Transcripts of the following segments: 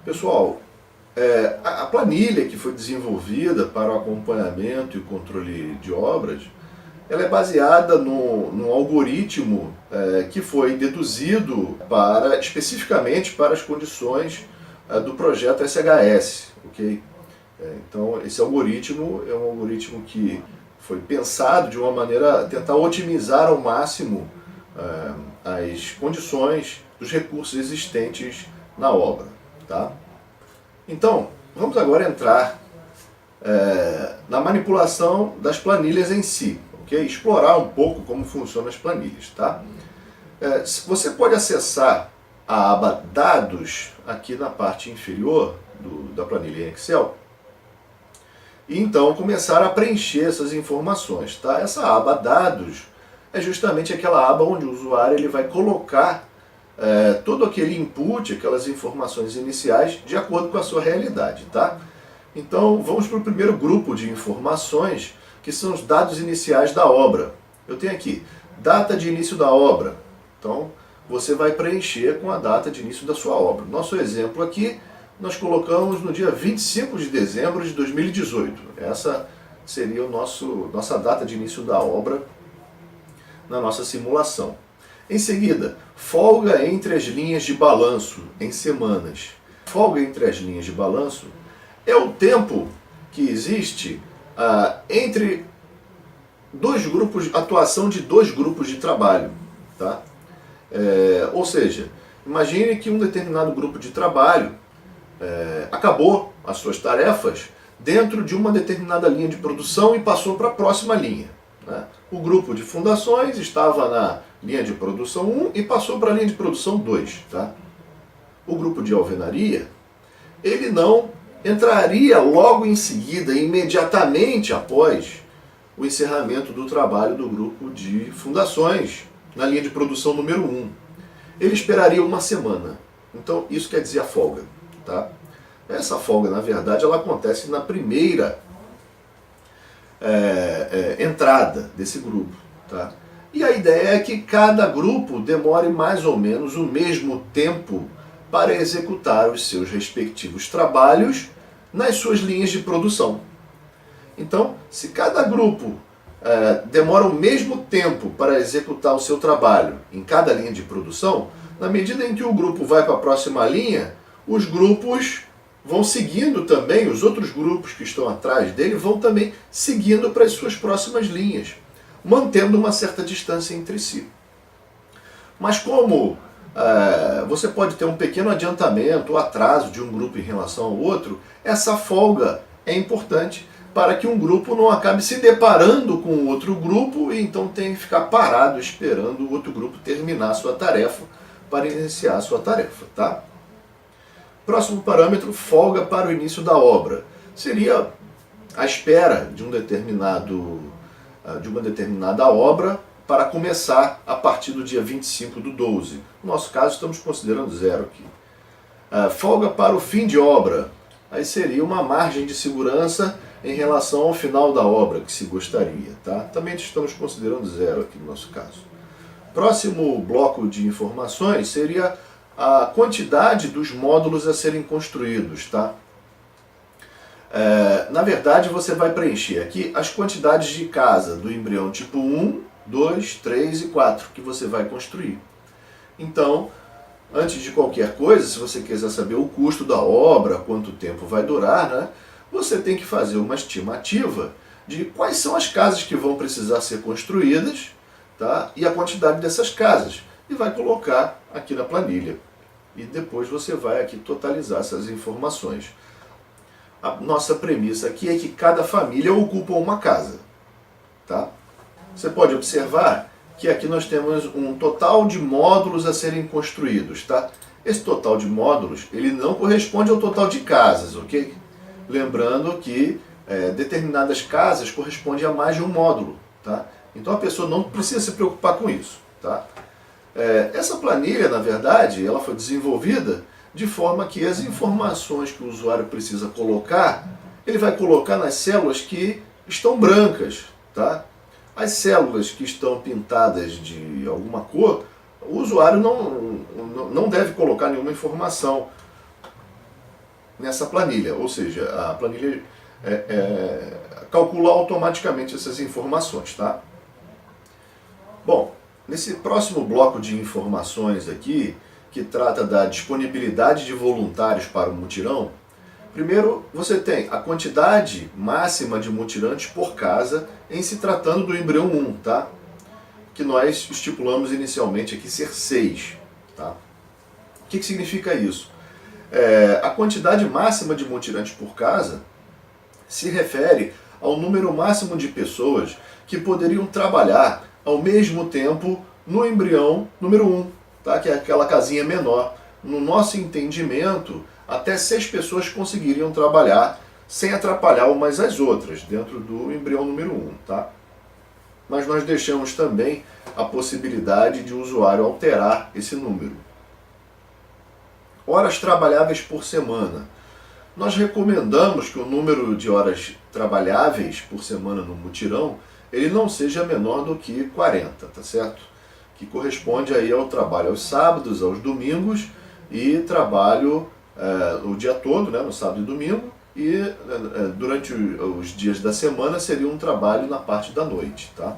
Pessoal, a planilha que foi desenvolvida para o acompanhamento e controle de obras, ela é baseada num algoritmo que foi deduzido especificamente para as condições do projeto SHS, ok? Então, esse algoritmo é um algoritmo que foi pensado de uma maneira a tentar otimizar ao máximo as condições dos recursos existentes na obra, tá? Então, vamos agora entrar na manipulação das planilhas em si, ok? Explorar um pouco como funcionam as planilhas, tá? Você pode acessar a aba Dados aqui na parte inferior da planilha em Excel e então começar a preencher essas informações, tá? Essa aba Dados é justamente aquela aba onde o usuário ele vai colocar todo aquele input, aquelas informações iniciais de acordo com a sua realidade, tá? Então vamos para o primeiro grupo de informações, que são os dados iniciais da obra. Eu tenho aqui data de início da obra, então você vai preencher com a data de início da sua obra. Nosso exemplo aqui, nós colocamos no dia 25 de dezembro de 2018. Essa seria nossa data de início da obra na nossa simulação. Em seguida, folga entre as linhas de balanço em semanas. Folga entre as linhas de balanço é o tempo que existe entre atuação de dois grupos de trabalho, tá? Ou seja, imagine que um determinado grupo de trabalho acabou as suas tarefas dentro de uma determinada linha de produção e passou para a próxima linha, né? O grupo de fundações estava na linha de produção 1 e passou para a linha de produção 2. Tá? O grupo de alvenaria, ele não entraria logo em seguida, imediatamente após o encerramento do trabalho do grupo de fundações na linha de produção número 1. Ele esperaria uma semana. Então, isso quer dizer a folga. Tá? Essa folga, na verdade, ela acontece na primeira entrada desse grupo. Tá? E a ideia é que cada grupo demore mais ou menos o mesmo tempo para executar os seus respectivos trabalhos nas suas linhas de produção. Então, se cada grupo demora o mesmo tempo para executar o seu trabalho em cada linha de produção, na medida em que o grupo vai para a próxima linha, os grupos vão seguindo também, os outros grupos que estão atrás dele vão também seguindo para as suas próximas linhas, mantendo uma certa distância entre si. Mas como você pode ter um pequeno adiantamento ou atraso de um grupo em relação ao outro, essa folga é importante para que um grupo não acabe se deparando com o outro grupo e então tenha que ficar parado esperando o outro grupo terminar a sua tarefa para iniciar a sua tarefa, tá? Próximo parâmetro, folga para o início da obra. Seria a espera de uma determinada obra para começar a partir do dia 25/12. No nosso caso, estamos considerando 0 aqui. Folga para o fim de obra. Aí seria uma margem de segurança em relação ao final da obra que se gostaria. Tá? Também estamos considerando 0 aqui no nosso caso. Próximo bloco de informações seria a quantidade dos módulos a serem construídos. Tá? Na verdade, você vai preencher aqui as quantidades de casa do embrião tipo 1, 2, 3 e 4 que você vai construir. Então, antes de qualquer coisa, se você quiser saber o custo da obra, quanto tempo vai durar, né, você tem que fazer uma estimativa de quais são as casas que vão precisar ser construídas, tá, e a quantidade dessas casas. E vai colocar aqui na planilha. E depois você vai aqui totalizar essas informações. A nossa premissa aqui é que cada família ocupa uma casa. Tá? Você pode observar que aqui nós temos um total de módulos a serem construídos. Tá? Esse total de módulos ele não corresponde ao total de casas, ok? Lembrando que determinadas casas correspondem a mais de um módulo. Tá? Então a pessoa não precisa se preocupar com isso. Tá? Essa planilha, na verdade, ela foi desenvolvida de forma que as informações que o usuário precisa colocar, ele vai colocar nas células que estão brancas. Tá? As células que estão pintadas de alguma cor, o usuário não deve colocar nenhuma informação. nessa planilha, ou seja, a planilha calcula automaticamente essas informações, tá? Bom, nesse próximo bloco de informações aqui, que trata da disponibilidade de voluntários para o mutirão, primeiro você tem a quantidade máxima de mutirantes por casa em se tratando do embrião 1, tá? Que nós estipulamos inicialmente aqui ser 6, tá? O que significa isso? A quantidade máxima de mutirantes por casa se refere ao número máximo de pessoas que poderiam trabalhar ao mesmo tempo no embrião número 1, tá? Que é aquela casinha menor. No nosso entendimento, até 6 pessoas conseguiriam trabalhar sem atrapalhar umas às outras, dentro do embrião número 1. Tá? Mas nós deixamos também a possibilidade de o usuário alterar esse número. Horas trabalháveis por semana. Nós recomendamos que o número de horas trabalháveis por semana no mutirão ele não seja menor do que 40, tá certo? Que corresponde aí ao trabalho aos sábados, aos domingos e trabalho o dia todo, né, no sábado e domingo, e durante os dias da semana seria um trabalho na parte da noite. Tá?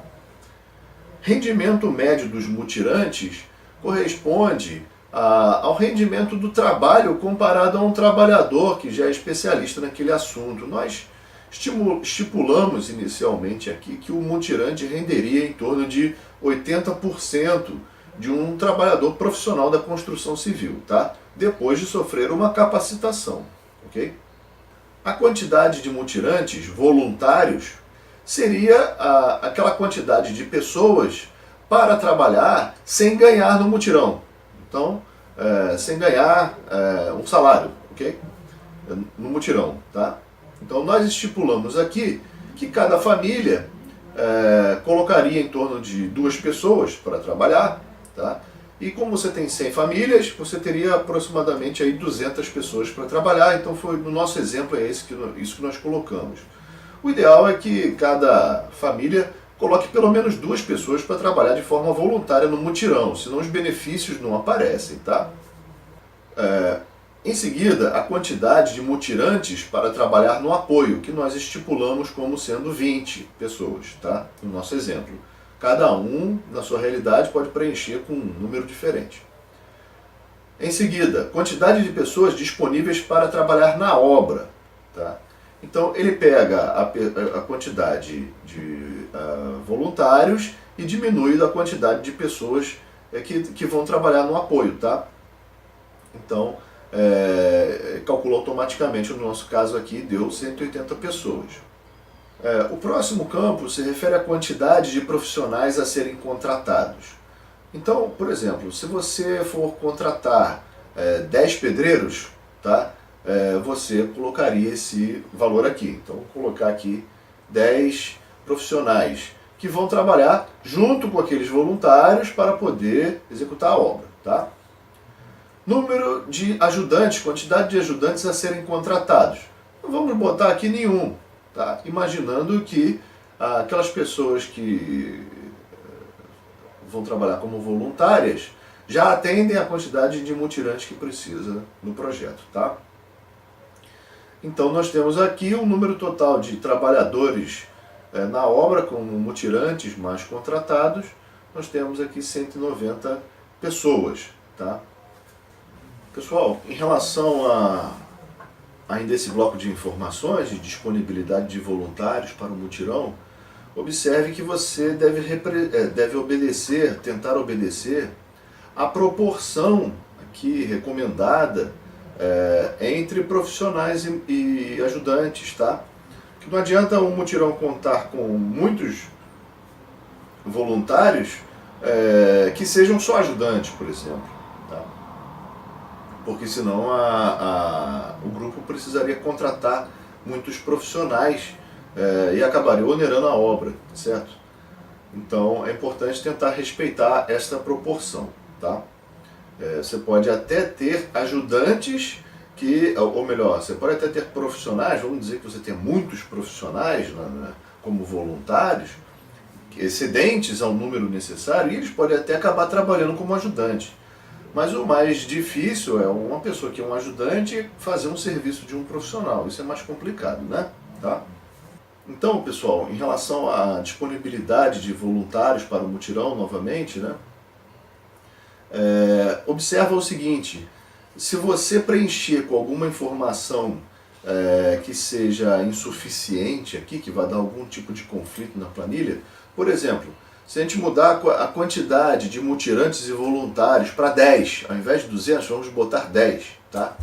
Rendimento médio dos mutirantes corresponde ao rendimento do trabalho comparado a um trabalhador que já é especialista naquele assunto. Nós estipulamos inicialmente aqui que o mutirante renderia em torno de 80% de um trabalhador profissional da construção civil, tá? Depois de sofrer uma capacitação. Okay? A quantidade de mutirantes voluntários seria aquela quantidade de pessoas para trabalhar sem ganhar no mutirão. Então, sem ganhar um salário, ok? No mutirão, tá? Então nós estipulamos aqui que cada família colocaria em torno de 2 pessoas para trabalhar, tá? E como você tem 100 famílias, você teria aproximadamente aí 200 pessoas para trabalhar, então no nosso exemplo é isso que nós colocamos. O ideal é que cada família coloque pelo menos 2 pessoas para trabalhar de forma voluntária no mutirão, senão os benefícios não aparecem, tá? Em seguida, a quantidade de mutirantes para trabalhar no apoio, que nós estipulamos como sendo 20 pessoas, tá? No nosso exemplo. Cada um, na sua realidade, pode preencher com um número diferente. Em seguida, quantidade de pessoas disponíveis para trabalhar na obra, tá? Então, ele pega a quantidade de voluntários e diminui a quantidade de pessoas que vão trabalhar no apoio, tá? Então, calculou automaticamente, no nosso caso aqui, deu 180 pessoas. O próximo campo se refere à quantidade de profissionais a serem contratados. Então, por exemplo, se você for contratar 10 pedreiros, tá? Você colocaria esse valor aqui. Então, vou colocar aqui 10 profissionais que vão trabalhar junto com aqueles voluntários para poder executar a obra. Tá? Número de ajudantes, quantidade de ajudantes a serem contratados. Não vamos botar aqui nenhum, tá? Imaginando que aquelas pessoas que vão trabalhar como voluntárias já atendem a quantidade de mutirantes que precisa no projeto. Tá? Então nós temos aqui o número total de trabalhadores na obra, como mutirantes mais contratados, nós temos aqui 190 pessoas. Tá? Pessoal, em relação ainda esse bloco de informações de disponibilidade de voluntários para o mutirão, observe que você deve obedecer, tentar obedecer a proporção aqui recomendada entre profissionais e ajudantes, tá? Que não adianta um mutirão contar com muitos voluntários que sejam só ajudantes, por exemplo, tá? Porque senão o grupo precisaria contratar muitos profissionais e acabaria onerando a obra, certo? Então é importante tentar respeitar esta proporção, tá? Você pode até ter ajudantes ou melhor, você pode até ter profissionais, vamos dizer que você tem muitos profissionais como voluntários, excedentes ao número necessário, e eles podem até acabar trabalhando como ajudante. Mas o mais difícil é uma pessoa que é um ajudante fazer um serviço de um profissional. Isso é mais complicado, né? Tá? Então, pessoal, em relação à disponibilidade de voluntários para o mutirão, novamente, né? Observa o seguinte: se você preencher com alguma informação que seja insuficiente aqui, que vai dar algum tipo de conflito na planilha, por exemplo, se a gente mudar a quantidade de mutirantes e voluntários para 10, ao invés de 200, vamos botar 10, tá?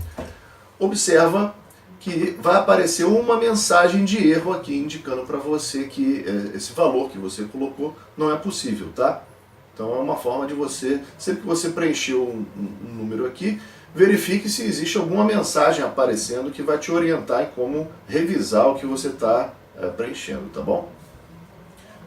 Observa que vai aparecer uma mensagem de erro aqui indicando para você que esse valor que você colocou não é possível, tá? Então é uma forma de você, sempre que você preencheu um número aqui, verifique se existe alguma mensagem aparecendo que vai te orientar em como revisar o que você está preenchendo, tá bom?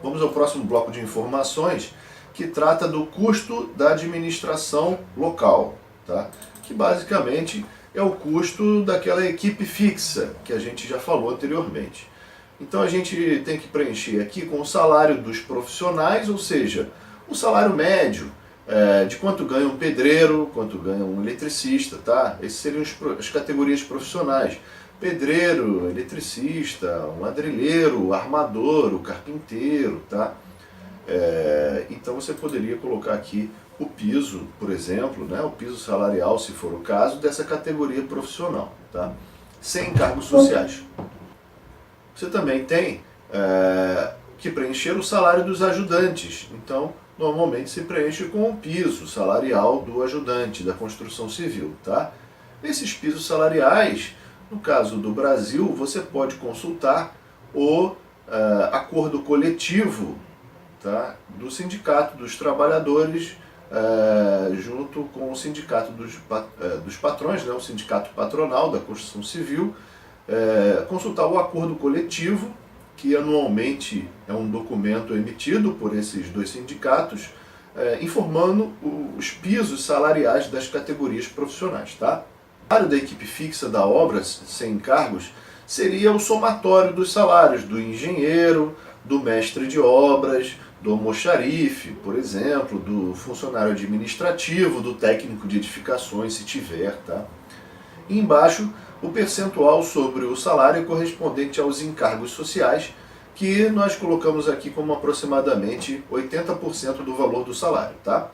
Vamos ao próximo bloco de informações, que trata do custo da administração local, tá? Que basicamente é o custo daquela equipe fixa que a gente já falou anteriormente. Então a gente tem que preencher aqui com o salário dos profissionais, ou seja, o salário médio, de quanto ganha um pedreiro, quanto ganha um eletricista, tá? Essas seriam as categorias profissionais. Pedreiro, eletricista, um ladrilheiro, o armador, o carpinteiro, tá? Então você poderia colocar aqui o piso, por exemplo, né? O piso salarial, se for o caso, dessa categoria profissional, tá? Sem encargos sociais. Você também tem que preencher o salário dos ajudantes. Então, normalmente se preenche com o piso salarial do ajudante da construção civil, tá? Esses pisos salariais, no caso do Brasil, você pode consultar o acordo coletivo, tá, do Sindicato dos Trabalhadores junto com o Sindicato dos Patrões, né, o Sindicato Patronal da Construção Civil, consultar o acordo coletivo, que anualmente é um documento emitido por esses dois sindicatos, informando os pisos salariais das categorias profissionais, tá? O salário da equipe fixa da obra, sem encargos, seria o somatório dos salários do engenheiro, do mestre de obras, do almoxarife, por exemplo, do funcionário administrativo, do técnico de edificações, se tiver, tá? E embaixo, o percentual sobre o salário correspondente aos encargos sociais, que nós colocamos aqui como aproximadamente 80% do valor do salário, tá?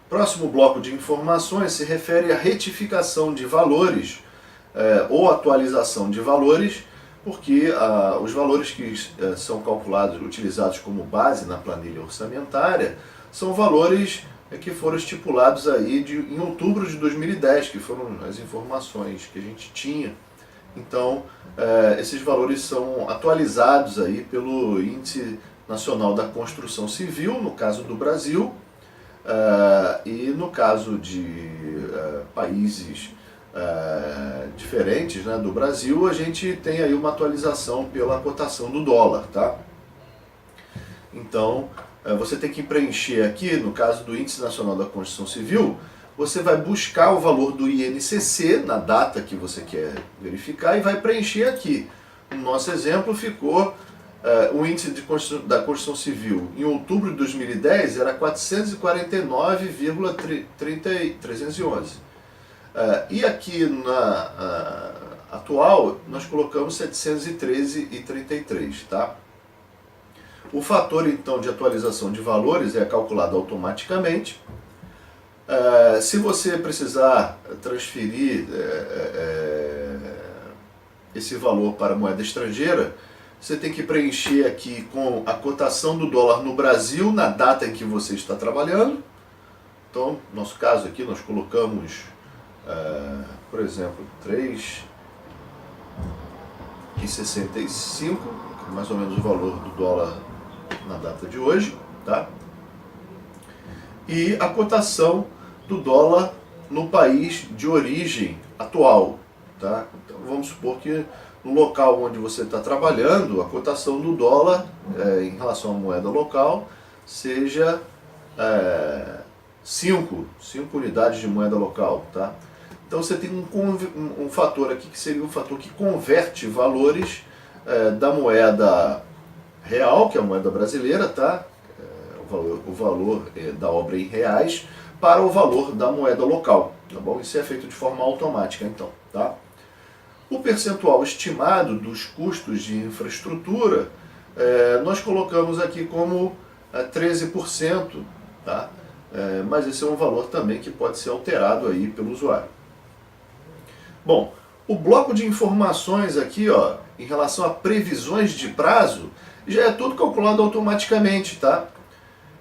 Próximo bloco de informações se refere à retificação de valores ou atualização de valores, porque os valores que são calculados, utilizados como base na planilha orçamentária, são valores que foram estipulados aí em outubro de 2010, que foram as informações que a gente tinha. Então, esses valores são atualizados aí pelo Índice Nacional da Construção Civil, no caso do Brasil, e no caso de países diferentes, né, do Brasil, a gente tem aí uma atualização pela cotação do dólar, tá? Então, você tem que preencher aqui, no caso do Índice Nacional da Construção Civil, você vai buscar o valor do INCC na data que você quer verificar e vai preencher aqui. No nosso exemplo ficou o índice da construção civil em outubro de 2010 era 449,311. E aqui na atual nós colocamos 713,33, tá? O fator então de atualização de valores é calculado automaticamente. Se você precisar transferir esse valor para moeda estrangeira, você tem que preencher aqui com a cotação do dólar no Brasil na data em que você está trabalhando. Então, no nosso caso aqui, nós colocamos, por exemplo, 3,65, mais ou menos o valor do dólar na data de hoje, tá? E a cotação do dólar no país de origem atual, tá? Então, vamos supor que no local onde você está trabalhando, a cotação do dólar em relação à moeda local seja 5 unidades de moeda local, tá? Então você tem um fator aqui que seria um fator que converte valores da moeda real, que é a moeda brasileira, tá? O valor da obra em reais, para o valor da moeda local, tá bom? Isso é feito de forma automática, então, tá? O percentual estimado dos custos de infraestrutura, nós colocamos aqui como 13%, tá? Mas esse é um valor também que pode ser alterado aí pelo usuário. Bom, o bloco de informações aqui, ó, em relação a previsões de prazo, já é tudo calculado automaticamente, tá?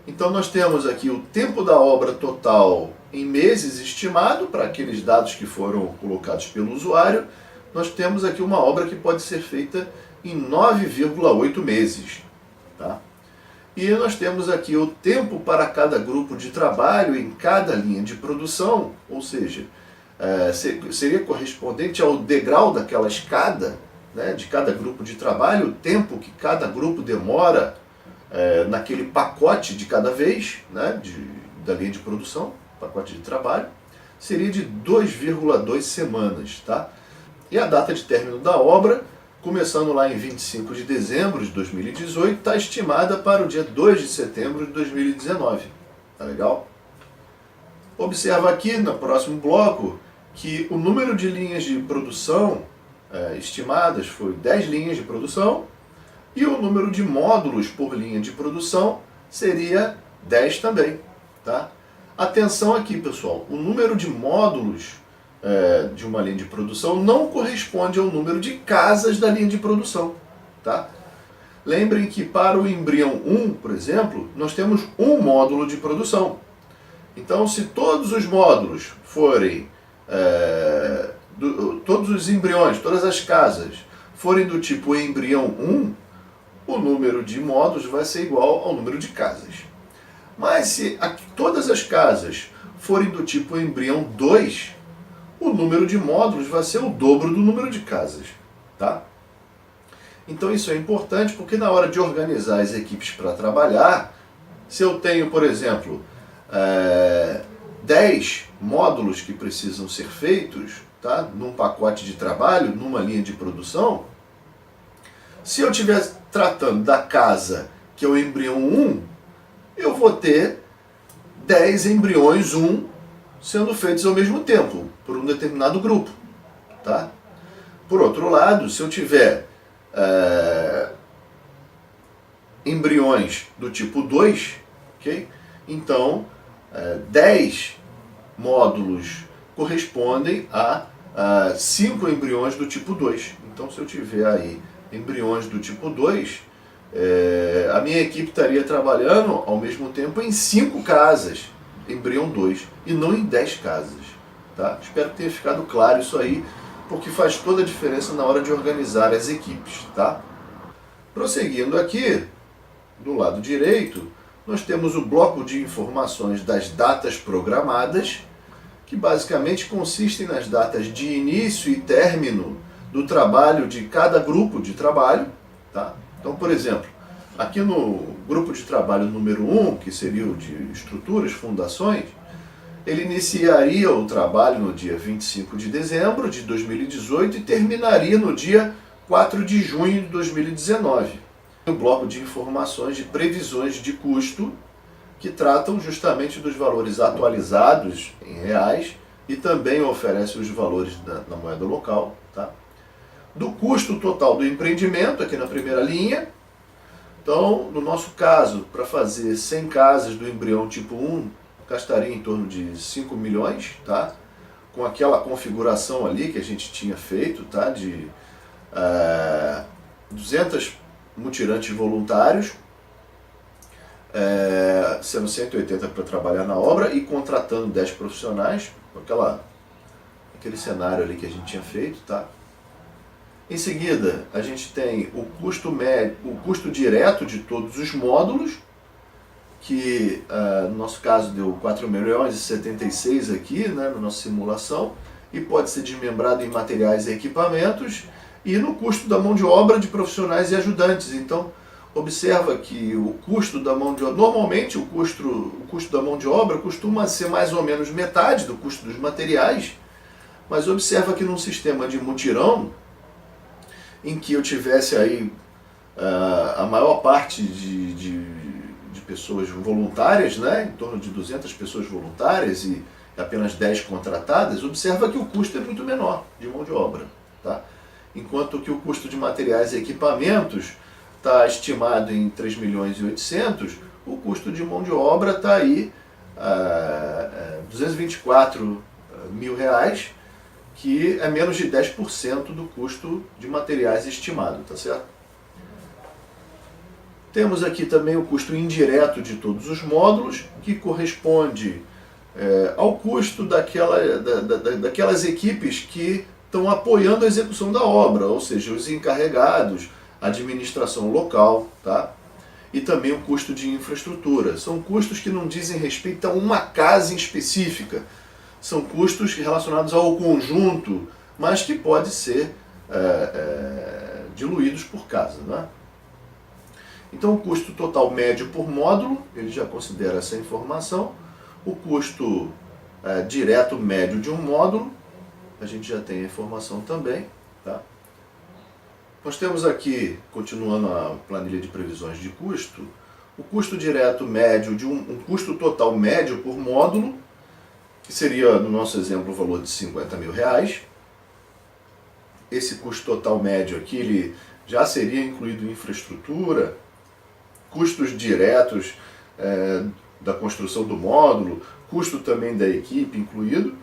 Então nós temos aqui o tempo da obra total em meses estimado, para aqueles dados que foram colocados pelo usuário. Nós temos aqui uma obra que pode ser feita em 9,8 meses, tá? E nós temos aqui o tempo para cada grupo de trabalho em cada linha de produção, ou seja, seria correspondente ao degrau daquela escada, né, de cada grupo de trabalho, o tempo que cada grupo demora naquele pacote de cada vez, né, da linha de produção, pacote de trabalho, seria de 2,2 semanas, tá? E a data de término da obra, começando lá em 25 de dezembro de 2018, está estimada para o dia 2 de setembro de 2019. Tá legal? Observa aqui no próximo bloco que o número de linhas de produção estimadas foi 10 linhas de produção e o número de módulos por linha de produção seria 10 também. Tá? Atenção aqui, pessoal, o número de módulos de uma linha de produção não corresponde ao número de casas da linha de produção. Tá? Lembrem que para o embrião 1, por exemplo, nós temos um módulo de produção. Então, se todos os módulos forem, todos os embriões, todas as casas, forem do tipo embrião 1, o número de módulos vai ser igual ao número de casas. Mas se todas as casas forem do tipo embrião 2, o número de módulos vai ser o dobro do número de casas. Tá? Então isso é importante porque na hora de organizar as equipes para trabalhar, se eu tenho, por exemplo, 10 módulos que precisam ser feitos, tá, num pacote de trabalho, numa linha de produção, se eu estiver tratando da casa que é o embrião 1, eu vou ter 10 embriões 1 sendo feitos ao mesmo tempo, por um determinado grupo. Tá? Por outro lado, se eu tiver embriões do tipo 2, okay? Então 10 módulos correspondem a 5 embriões do tipo 2. Então se eu tiver aí embriões do tipo 2, a minha equipe estaria trabalhando ao mesmo tempo em 5 casas, embrião 2, e não em 10 casas. Tá? Espero que tenha ficado claro isso aí, porque faz toda a diferença na hora de organizar as equipes. Tá? Prosseguindo aqui, do lado direito, nós temos o bloco de informações das datas programadas, que basicamente consistem nas datas de início e término do trabalho de cada grupo de trabalho. Tá? Então, por exemplo, aqui no grupo de trabalho número 1, que seria o de estruturas, fundações, ele iniciaria o trabalho no dia 25 de dezembro de 2018 e terminaria no dia 4 de junho de 2019. O bloco de informações de previsões de custo, que tratam justamente dos valores atualizados em reais e também oferece os valores na moeda local. Tá? Do custo total do empreendimento, aqui na primeira linha. Então, no nosso caso, para fazer 100 casas do embrião tipo 1, gastaria em torno de 5 milhões, tá? Com aquela configuração ali que a gente tinha feito, tá? De 200 mutirantes voluntários, sendo 180 para trabalhar na obra e contratando 10 profissionais, com aquele cenário ali que a gente tinha feito, tá? Em seguida, a gente tem o custo médio, o custo direto de todos os módulos, que no nosso caso deu 4 milhões e 76 aqui, né, na nossa simulação, e pode ser desmembrado em materiais e equipamentos, e no custo da mão de obra de profissionais e ajudantes. Então, observa que o custo da mão de obra, normalmente o custo da mão de obra costuma ser mais ou menos metade do custo dos materiais, mas observa que num sistema de mutirão, em que eu tivesse aí a maior parte de pessoas voluntárias, né, em torno de 200 pessoas voluntárias e apenas 10 contratadas, observa que o custo é muito menor de mão de obra. Tá? Enquanto que o custo de materiais e equipamentos está estimado em 3 milhões e 800, o custo de mão de obra está aí 224 mil reais, que é menos de 10% do custo de materiais estimado, tá certo? Temos aqui também o custo indireto de todos os módulos, que corresponde ao custo daquelas equipes que estão apoiando a execução da obra, ou seja, os encarregados, a administração local, tá? E também o custo de infraestrutura. São custos que não dizem respeito a uma casa em específica, são custos relacionados ao conjunto, mas que podem ser diluídos por casa, né? Então o custo total médio por módulo, ele já considera essa informação. O custo direto médio de um módulo, a gente já tem a informação também. Tá? Nós temos aqui, continuando a planilha de previsões de custo, o custo direto médio de um custo total médio por módulo, que seria, no nosso exemplo, o valor de 50 mil reais. Esse custo total médio aqui, ele já seria incluído em infraestrutura, custos diretos da construção do módulo, custo também da equipe incluído,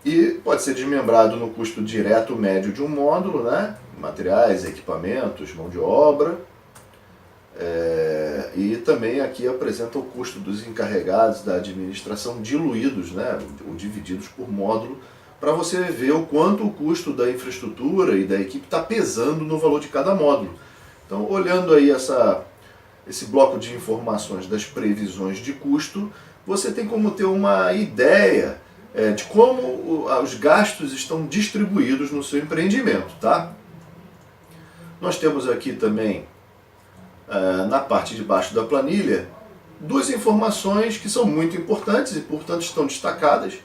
e pode ser desmembrado no custo direto médio de um módulo, né? Materiais, equipamentos, mão de obra, e também aqui apresenta o custo dos encarregados da administração diluídos, né? Ou divididos por módulo, para você ver o quanto o custo da infraestrutura e da equipe está pesando no valor de cada módulo. Então, olhando aí esse bloco de informações das previsões de custo, você tem como ter uma ideia de como os gastos estão distribuídos no seu empreendimento, tá? Nós temos aqui também, na parte de baixo da planilha, duas informações que são muito importantes e, portanto, estão destacadas,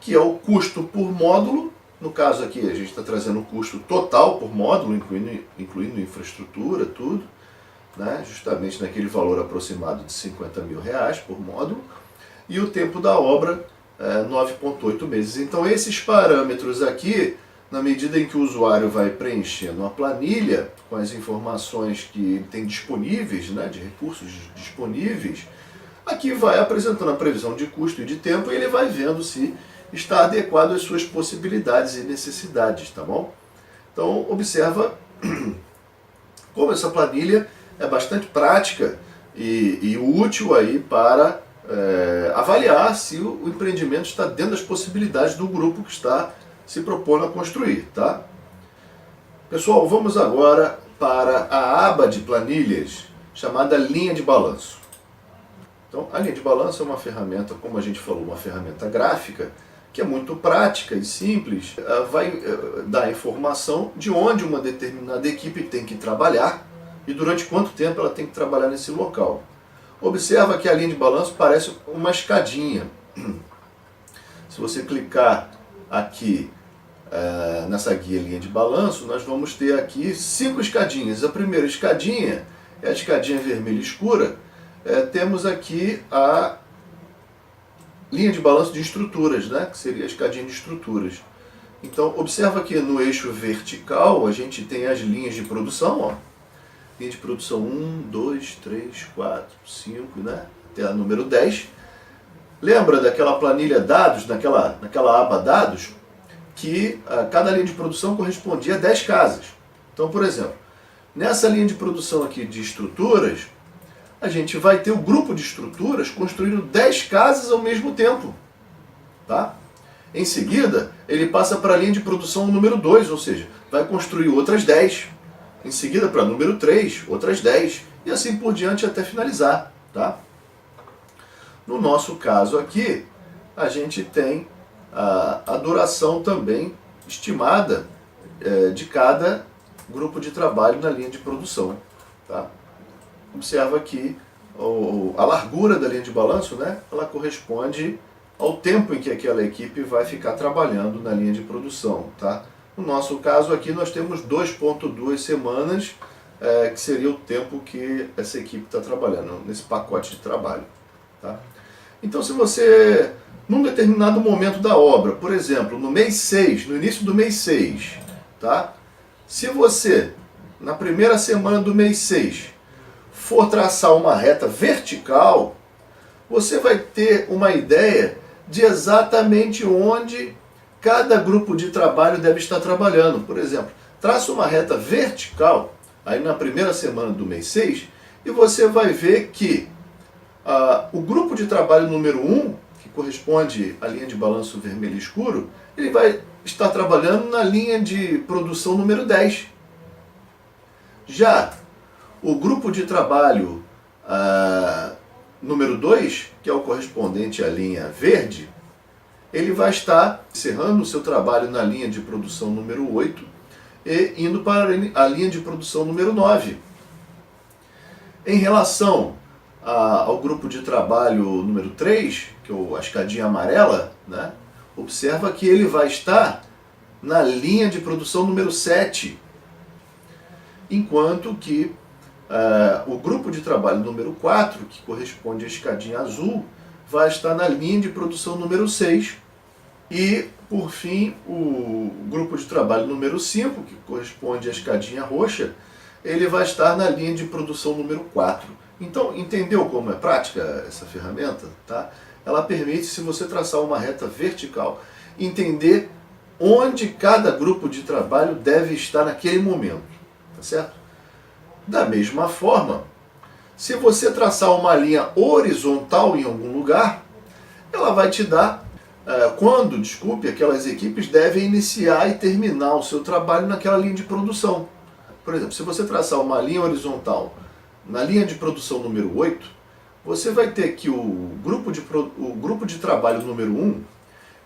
que é o custo por módulo. No caso aqui, a gente está trazendo o custo total por módulo, incluindo infraestrutura, tudo, né? Justamente naquele valor aproximado de 50 mil reais por módulo, e o tempo da obra, 9,8 meses. Então esses parâmetros aqui, na medida em que o usuário vai preenchendo a planilha com as informações que ele tem disponíveis, né, de recursos disponíveis, aqui vai apresentando a previsão de custo e de tempo, e ele vai vendo se está adequado às suas possibilidades e necessidades, tá bom? Então observa como essa planilha é bastante prática e útil aí para avaliar se o empreendimento está dentro das possibilidades do grupo que está se propondo a construir, tá? Pessoal, vamos agora para a aba de planilhas chamada linha de balanço. Então, a linha de balanço é uma ferramenta, como a gente falou, uma ferramenta gráfica, que é muito prática e simples, vai dar informação de onde uma determinada equipe tem que trabalhar e durante quanto tempo ela tem que trabalhar nesse local. Observa que a linha de balanço parece uma escadinha. Se você clicar aqui nessa guia linha de balanço, nós vamos ter aqui 5 escadinhas. A primeira escadinha é a escadinha vermelha escura. Temos aqui a linha de balanço de estruturas, né? Que seria a escadinha de estruturas. Então, observa que no eixo vertical a gente tem as linhas de produção, ó. Linha de produção 1, 2, 3, 4, 5, né? Até a número 10. Lembra daquela planilha dados, naquela aba dados, que cada linha de produção correspondia a 10 casas. Então, por exemplo, nessa linha de produção aqui de estruturas, a gente vai ter o grupo de estruturas construindo 10 casas ao mesmo tempo. Tá? Em seguida, ele passa para a linha de produção número 2, ou seja, vai construir outras 10. Em seguida, para número 3, outras 10. E assim por diante até finalizar. Tá? No nosso caso aqui, a gente tem a duração também estimada de cada grupo de trabalho na linha de produção. Tá? Observa que a largura da linha de balanço, né, ela corresponde ao tempo em que aquela equipe vai ficar trabalhando na linha de produção. Tá? No nosso caso aqui nós temos 2,2 semanas que seria o tempo que essa equipe está trabalhando, nesse pacote de trabalho. Tá? Então, se você, num determinado momento da obra, por exemplo, no mês 6, no início do mês 6, tá? Se você, na primeira semana do mês 6, for traçar uma reta vertical, você vai ter uma ideia de exatamente onde cada grupo de trabalho deve estar trabalhando. Por exemplo, traça uma reta vertical, aí na primeira semana do mês 6, e você vai ver que o grupo de trabalho número 1, que corresponde à linha de balanço vermelho escuro, ele vai estar trabalhando na linha de produção número 10. Já o grupo de trabalho número 2, que é o correspondente à linha verde, ele vai estar encerrando o seu trabalho na linha de produção número 8 e indo para a linha de produção número 9. Em relação ao grupo de trabalho número 3, que é a escadinha amarela, né, observa que ele vai estar na linha de produção número 7, enquanto que o grupo de trabalho número 4, que corresponde à escadinha azul, vai estar na linha de produção número 6. E, por fim, o grupo de trabalho número 5, que corresponde à escadinha roxa, ele vai estar na linha de produção número 4. Então, entendeu como é prática essa ferramenta? Tá? Ela permite, se você traçar uma reta vertical, entender onde cada grupo de trabalho deve estar naquele momento. Tá certo? Da mesma forma, se você traçar uma linha horizontal em algum lugar, ela vai te dar quando aquelas equipes devem iniciar e terminar o seu trabalho naquela linha de produção. Por exemplo, se você traçar uma linha horizontal na linha de produção número 8, você vai ter que o grupo de trabalho número 1,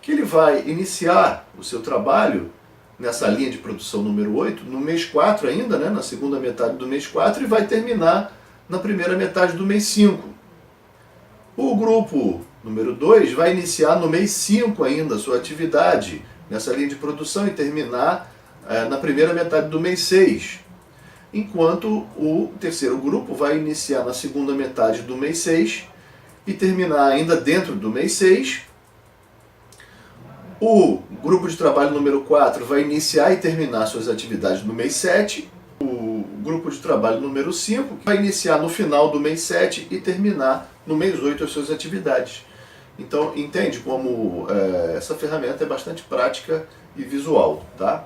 que ele vai iniciar o seu trabalho nessa linha de produção número 8, no mês 4 ainda, né, na segunda metade do mês 4, e vai terminar na primeira metade do mês 5. O grupo número 2 vai iniciar no mês 5 ainda a sua atividade nessa linha de produção e terminar na primeira metade do mês 6. Enquanto o terceiro grupo vai iniciar na segunda metade do mês 6 e terminar ainda dentro do mês 6. O grupo de trabalho número 4 vai iniciar e terminar suas atividades no mês 7. O grupo de trabalho número 5 vai iniciar no final do mês 7 e terminar no mês 8 as suas atividades. Então, entende como essa ferramenta é bastante prática e visual, tá?